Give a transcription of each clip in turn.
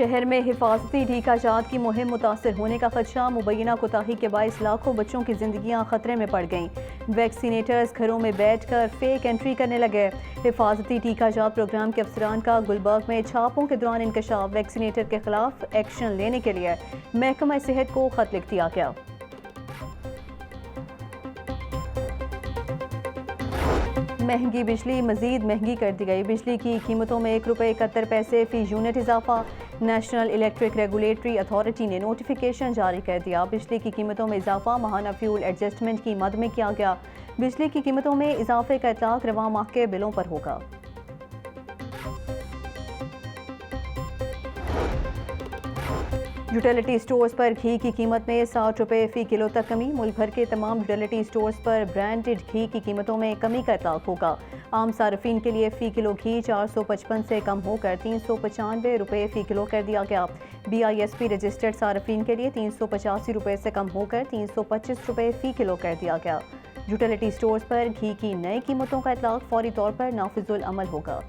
शहर में हिफाजती टीका जात की मुहिम मुतासर होने का खदशा। मुबैना कोताही के बाइस लाखों बच्चों की जिंदगियां खतरे में पड़ गईं। वैक्सीनेटर्स घरों में बैठकर फेक एंट्री करने लगे। हिफाजती टीका जात प्रोग्राम के अफसरान का गुलबर्ग में छापों के दौरान इंकशाफ। वैक्सीनेटर के खिलाफ एक्शन लेने के लिए महकमा सेहत को खत लिख दिया गया। महंगी बिजली मजीद महंगी कर दी गई। बिजली की कीमतों में ₹1.71 फी यूनिट इजाफा। नेशनल इलेक्ट्रिक रेगुलेटरी अथॉरिटी ने नोटिफिकेशन जारी कर दिया। बिजली की कीमतों में इजाफा माहाना फ्यूल एडजस्टमेंट की मद में किया गया। बिजली की कीमतों में इजाफे का इतलाक रवा माह के बिलों पर होगा। यूटिलिटी स्टोर्स पर घी की कीमत में ₹60 फी किलो तक कमी। मुल्क भर के तमाम यूटिलिटी स्टोर्स पर ब्रांडेड घी की कीमतों में कमी का इतलाक होगा। आम सार्फिन के लिए फ़ी किलो घी 455 से कम होकर ₹395 फी किलो कर दिया गया। BISP रजिस्टर्ड सार्फिन के लिए ₹385 से कम होकर ₹325 फी किलो कर दिया गया। यूटिलिटी स्टोर्स पर घी की नई कीमतों का इतलाक फौरी तौर पर नाफिजुल अमल होगा।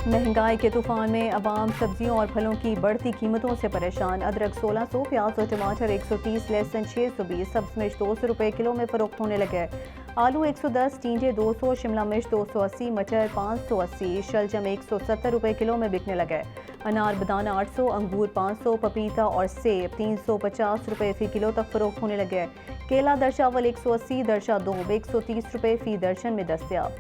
महंगाई के तूफान में अवाम सब्जियों और फलों की बढ़ती कीमतों से परेशान। अदरक 1600, प्याज और टमाटर 130, लहसुन 620, सब्ज मिर्च ₹200 किलो में फरोख्त होने लगे। आलू 110, टींडे 200, शिमला मिर्च 280, मटर 580, शलजम ₹170 किलो में बिकने लगे। अनार बदाना 800, अंगूर 500, पपीता और सेब ₹350 फी किलो तक फरोख्त होने लगे। केला दरचावल 180, दरचा दूब ₹130 फी दर्जन में दस्तयाब।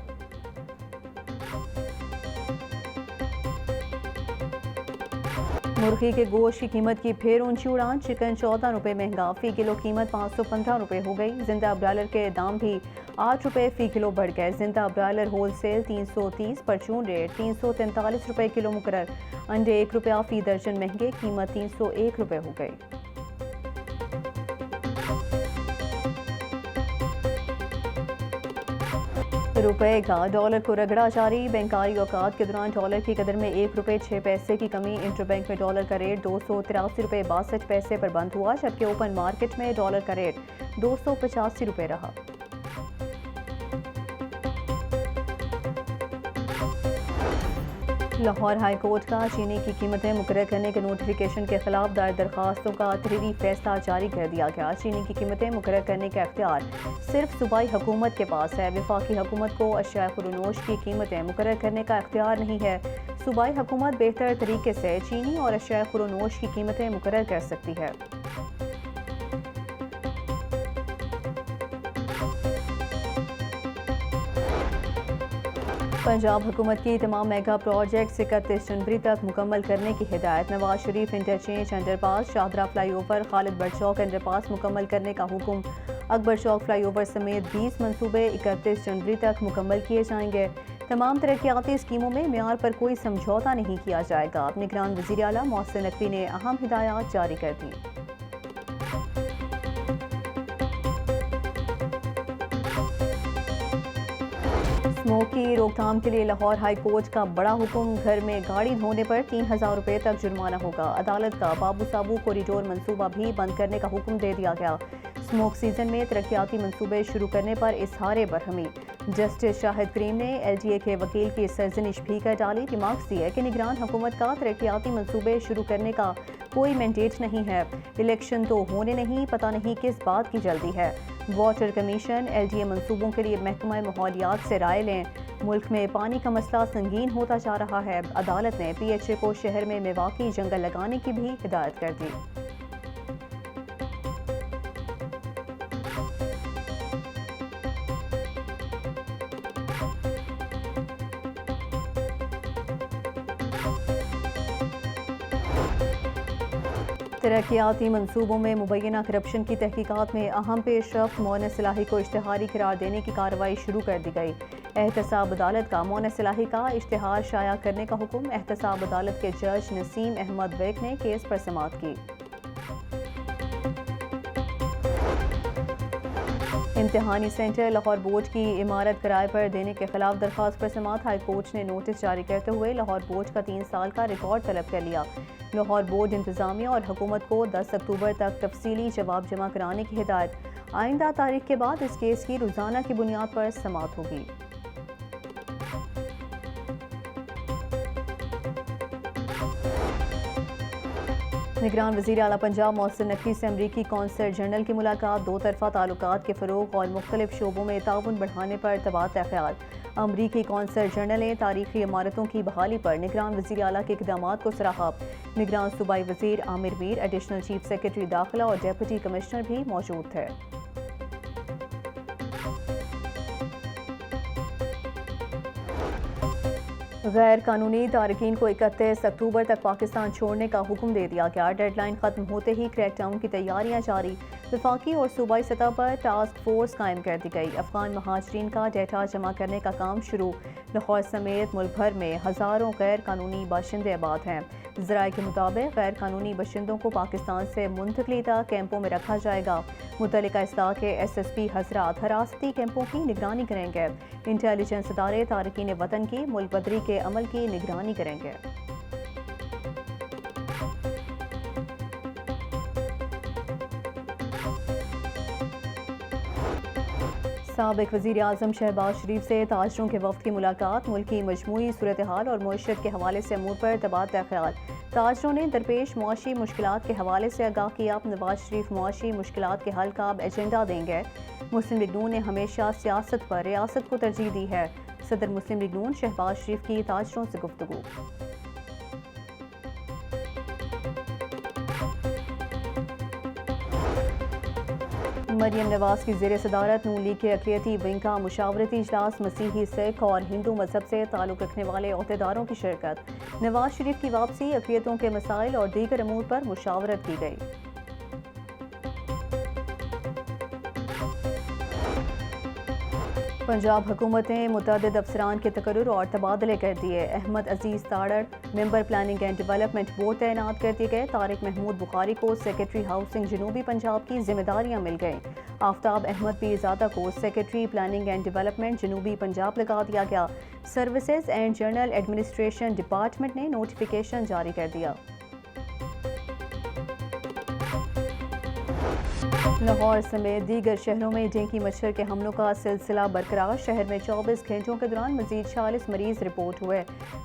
मुर्गी के गोश्त की कीमत की फिर ऊंची उड़ान। चिकन ₹14 महंगा, फ़ी किलो कीमत ₹515 हो गई। जिंदा ब्रायलर के दाम भी ₹8 फ़ी किलो बढ़ गए। जिंदा ब्रायलर होलसेल 330, परचून रेट ₹343 किलो मुकर्रर। अंडे ₹1 फ़ी दर्जन महंगे, कीमत ₹301 हो गई। रुपए का डॉलर को रगड़ा जारी। बैंकारी औकात के दौरान डॉलर की कदर में ₹1.06 की कमी। इंटरबैंक में डॉलर का रेट ₹283.62 पर बंद हुआ, जबकि ओपन मार्केट में डॉलर का रेट ₹285 रहा। लाहौर हाई कोर्ट का चीनी की कीमतें मुकर्रर करने के नोटिफिकेशन के खिलाफ दायर दरखास्तों का तहरीरी फैसला जारी कर दिया गया। चीनी की कीमतें मुकर्रर करने का इख्तियार सिर्फ सूबाई हुकूमत के पास है। वफाकी हुकूमत को अशिया खुर्नोश की कीमतें मुकर्रर करने का इख्तियार नहीं है। सूबाई हुकूमत बेहतर तरीके से चीनी और अशिया खुर्नोश की कीमतें मुकर्रर कर सकती है। पंजाब हुकूमत की तमाम मेगा प्रोजेक्ट 31 जनवरी तक मुकम्मल करने की हिदायत। Nawaz Sharif interchange underpass, Shahdara flyover, Khalid Butt चौक अंडरपास मुकम्मल करने का हुक्म। अकबर चौक फ्लाईओवर समेत 20 मनसूबे 31 जनवरी तक मुकम्मल किए जाएंगे। तमाम तरक्याती स्कीमों में म्यार पर कोई समझौता नहीं किया जाएगा। निगरान वज़ीर आला मोहसिन नकवी ने अहम हिदायत जारी कर दी। स्मोक की रोकथाम के लिए लाहौर हाई कोर्ट का बड़ा हुक्म। घर में गाड़ी धोने पर ₹3000 तक जुर्माना होगा। अदालत का बाबू साबू कॉरिडोर मंसूबा भी बंद करने का हुक्म दे दिया गया। स्मोक सीजन में तरक्याती मंसूबे शुरू करने पर इजहार बरहमी। जस्टिस शाहिद करीम ने LTA के वकील की सरजनिश भी कर डाली। रिमार्क्स दिए कि निगरान हुकूमत का तरक्याती मंसूबे शुरू करने का कोई मैंडेट नहीं है। इलेक्शन तो होने नहीं, पता नहीं किस बात की जल्दी है। वाटर कमीशन LTA मंसूबों के लिए महकमा माहौलियात से राय लें। मुल्क में पानी का मसला संगीन होता जा रहा है। अदालत ने PHA को शहर में मेवाकी जंगल लगाने की भी हिदायत कर दी। तरक्याती मंसूबों में मुबैना करप्शन की तहकीकात में अहम पेशरफ्त। मोइन सलाही को इश्तिहारी करार देने की कार्रवाई शुरू कर दी गई। एहतसाब अदालत का मोइन सलाही का इश्तिहार शाया करने का हुक्म। एहतसाब अदालत के जज नसीम अहमद बेग ने केस पर समाअत की। इम्तिहानी सेंटर लाहौर बोर्ड की इमारत किराए पर देने के खिलाफ दरख्वास्त पर समाअत। हाई कोर्ट ने नोटिस जारी करते हुए लाहौर बोर्ड का 3 साल का रिकॉर्ड तलब कर लिया। लाहौर बोर्ड इंतजामिया और हुकूमत को 10 अक्टूबर तक तफसीली जवाब जमा कराने की हिदायत। आइंदा तारीख के बाद इस केस की रोजाना की बुनियाद पर समाअत होगी। निगरान वज़ीर आला पंजाब मोहसिन नकवी से अमरीकी कौंसल जनरल की मुलाकात, दो तरफ़ा ताल्लुकात के फ़रोग़ और मुख्तलिफ शोबों में ताउन बढ़ाने पर तबादला ख्याल। अमरीकी कौंसल जनरल ने तारीखी इमारतों की बहाली पर निगरान वज़ीर आला के इक़दामात को सराहा। निगरान सूबाई वज़ीर Aamir Mir, additional chief secretary दाखिला और डेप्यूटी कमिश्नर भी मौजूद थे। गैर कानूनी तारकीन को 31 अक्टूबर तक पाकिस्तान छोड़ने का हुक्म दे दिया गया। डेडलाइन खत्म होते ही क्रैकडाउन की तैयारियां जारी। वफाकी और सूबाई सतह पर टास्क फोर्स कायम कर दी गई। अफगान महाजरीन का डेटा जमा करने का काम शुरू। लाहौर समेत मुल्क भर में हज़ारों गैर कानूनी बाशिंदे आबाद हैं। ज़राए के मुताबिक गैर कानूनी बाशिंदों को पाकिस्तान से मुंतकली तक कैंपों में रखा जाएगा। मुतल्लिका इस्लाह के SSP हजरात हरासती कैंपों की निगरानी करेंगे। इंटेलिजेंस इदारे तारकीन वतन की मुल्क बदरी के अमल की निगरानी करेंगे। साबिक वज़ीर आज़म शहबाज शरीफ से ताजरों के वफ़द की मुलाकात, मुल्क की मजमूई सूरत हाल और मईशत के हवाले से अमूर पर तबादला ख्याल। ताजरों ने दरपेश मुआशी मुश्किलात के हवाले से आगाह किया। नवाज शरीफ मुआशी मुश्किलात के हल का अब एजेंडा देंगे। मुस्लिम लीग नून ने हमेशा सियासत पर रियासत को तरजीह दी है। सदर मुस्लिम लीग नून शहबाज शरीफ की ताजरों से गुफ्तगू। मरियम नवाज की ज़ेर सदारत नून लीग के अक़लियती विंग का मुशावरती इजलास, मसीही, सिख और हिंदू मजहब से ताल्लुक़ रखने वाले अहदेदारों की शिरकत। नवाज शरीफ की वापसी, अक़लियतों के मसाइल और दीगर अमूर पर मुशावरत की गई। पंजाब हुकूमत ने मुतअद्दिद अफसरान के तकर्रुर और तबादले कर दिए। Ahmad Aziz Tarar member planning and development board तैनात कर दिए गए। तारिक महमूद बुखारी को सेक्रेटरी हाउसिंग जनूबी पंजाब की जिम्मेदारियां मिल गईं। आफ्ताब अहमद पीरज़ादा को सेक्रेटरी प्लानिंग एंड डेवलपमेंट जनूबी पंजाब लगा दिया गया। Services and general administration department ने नोटिफिकेशन जारी कर दिया। लाहौर समेत दीगर शहरों में डेंगू मच्छर के हमलों का सिलसिला बरकरार। शहर में 24 घंटों के दौरान मजीद 40 मरीज रिपोर्ट हुए।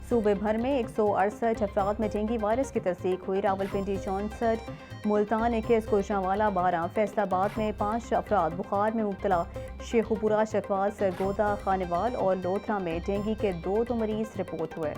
सूबे भर में 168 अफराद में डेंगू वायरस की तस्दीक हुई। रावलपिंडी 64, मुल्तान 21, गुजरांवाला 12, फैसलाबाद में 5 अफराद बुखार में मुब्तला। शेखुपुरा, चकवाल, सरगोदा, खानेवाल और लोथरा में डेंगू के 2 मरीज रिपोर्ट हुए।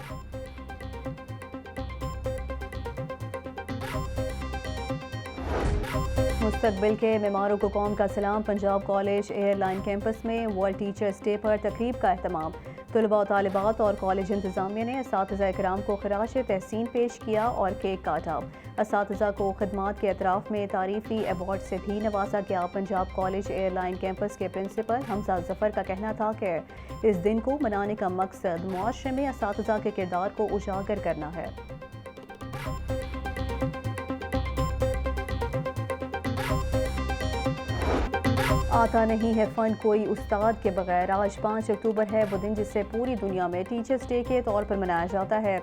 मुस्तकबिल के मेमारों को कौम का सलाम। पंजाब कॉलेज एयरलाइन कैंपस में वर्ल्ड टीचर्स डे पर तकरीब का एहतमाम। तलबा और तालिबात और कॉलेज इंतजामिया ने असातिज़ा इकराम को खराज तहसीन पेश किया और केक काटा। असातिज़ा को खदमात के एतराफ़ में तारीफ़ी अवार्ड से भी नवाजा गया। पंजाब कॉलेज एयरलाइन कैंपस के प्रिंसिपल हमजा जफ़र का कहना था कि इस दिन को मनाने का मकसद मुआशरे में असातिज़ा के किरदार को उजागर करना है। आता नहीं है फ़न कोई उस्ताद के बगैर। आज 5 अक्टूबर है वो दिन जिसे पूरी दुनिया में टीचर्स डे के तौर पर मनाया जाता है।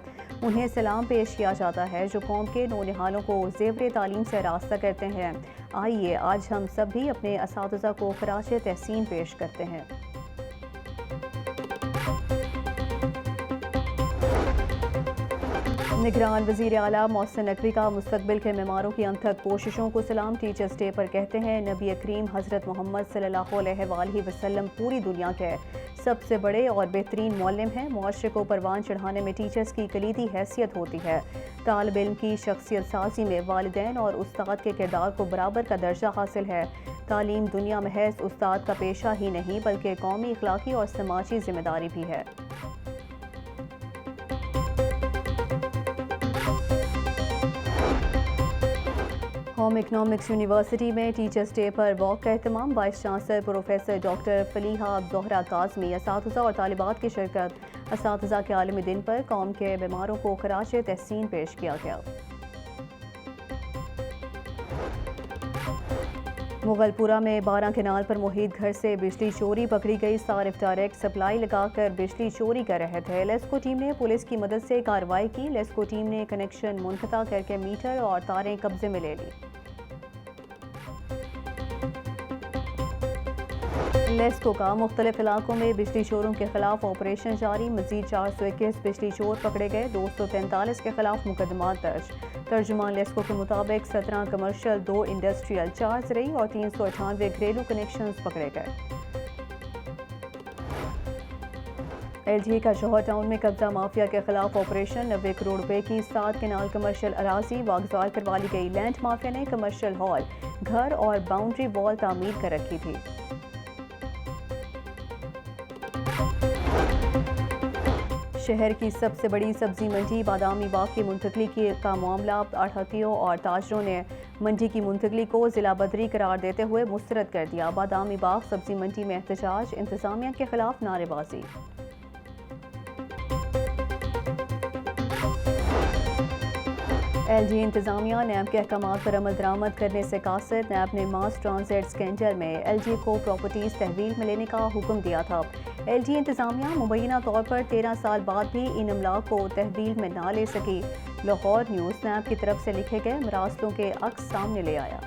उन्हें सलाम पेश किया जाता है जो कौम के नौनिहालों को ज़ेवर तालीम से रास्ता करते हैं। आइए आज हम सब भी अपने असातिज़ा को खराज तहसीन पेश करते हैं। निगरान वज़ीर आला मोहसिन नकवी का मुस्तकबिल के मेमारों की अनथक कोशिशों को सलाम। टीचर्स डे पर कहते हैं, नबी करीम हज़रत मोहम्मद सल्लल्लाहु अलैहि वसल्लम पूरी दुनिया के सबसे बड़े और बेहतरीन मौल्लिम हैं। मुआशरे को परवान चढ़ाने में टीचर्स की कलीदी हैसियत होती है। तालिब इल्म की शख्सियत साजी में वालिदैन और उस्ताद के किरदार को बराबर का दर्जा हासिल है। तालीम दुनिया महज उस्ताद का पेशा ही नहीं बल्कि कौमी, अखलाकी और समाजी जिम्मेदारी भी है। होम इकनॉमिक्स यूनिवर्सिटी में टीचर्स डे पर वॉक का एहतमाम। Vice chancellor professor doctor Faliha Zohra Kazmi, असातिज़ा और तालिबात की शिरकत। असातिज़ा के आलमी दिन पर कौम के बीमारों को खराज तहसीन पेश किया गया। मुगलपुरा में 12 केनाल पर मुहित घर से बिजली चोरी पकड़ी गई। सारिफ डायरेक्ट सप्लाई लगाकर बिजली चोरी कर रहे थे। लेस्को टीम ने पुलिस की मदद से कार्रवाई की। लेस्को टीम ने कनेक्शन मुनक़ता करके मीटर और तारें कब्जे में ले ली। लेस्को का मुख्तलिफ इलाकों में बिजली चोरों के खिलाफ ऑपरेशन जारी। मजीद 421 बिजली चोर पकड़े गए। 243 के खिलाफ मुकदमा दर्ज। तर्जुमान लेस्को के मुताबिक 17 कमर्शियल, 2 इंडस्ट्रियल, 4 ज़रूरी और 398 घरेलू कनेक्शंस पकड़े गए। LGA का जौहर टाउन में कब्जा माफिया के खिलाफ ऑपरेशन। 90 करोड़ रुपए की 7 केनाल कमर्शियल अराजी वागजार करवा ली गई। लैंड माफिया ने कमर्शियल हॉल, घर और बाउंड्री वॉल तामीर कर रखी थी। शहर की सबसे बड़ी सब्जी मंडी बादामी बाग की मुंतकली का मामला आढ़तियों और ताजरों ने मंडी की मुंतकली को जिला बदरी करार देते हुए मुस्तरद कर दिया। बादामी बाग सब्जी मंडी में एहतजाज, इंतजामिया के खिलाफ नारेबाजी। LGA इंतजामिया नैब के अहकामात पर अमल दरामद करने से कासिर। नैब ने मास ट्रांजिट स्कैंडल में LGA को प्रॉपर्टीज तहवील में लेने का हुक्म दिया था। LGA इंतजामिया मुबैना तौर पर 13 साल बाद भी इन अमलाक को तहवील में ना ले सकी। लाहौर न्यूज़ नैब की तरफ से लिखे गए मरासलों के अक्स सामने ले आया।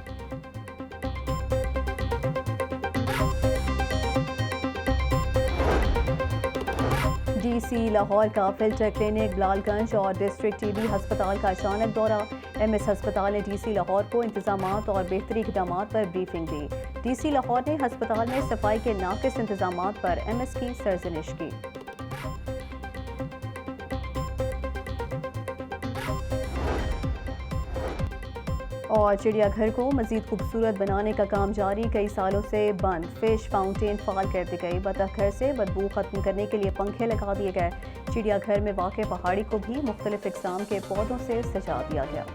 DC लाहौर का फिल्टर क्लिनिक बिलालगंज और डिस्ट्रिक्ट TB हस्पताल का अचानक दौरा। MS हस्पताल ने DC लाहौर को इंतजामात और बेहतरी इक़दामात पर ब्रीफिंग दी। DC लाहौर ने हस्पताल में सफाई के नाकिस इंतजामात पर MS की सरजनिश की। और चिड़ियाघर को मजीद खूबसूरत बनाने का काम जारी। कई सालों से बंद फिश फाउंटेन फाल कर दी गई। बतख घर से बदबू खत्म करने के लिए पंखे लगा दिए गए। चिड़ियाघर में वाक़ पहाड़ी को भी मुख्तलिफ इक़साम के पौधों से सजा दिया गया।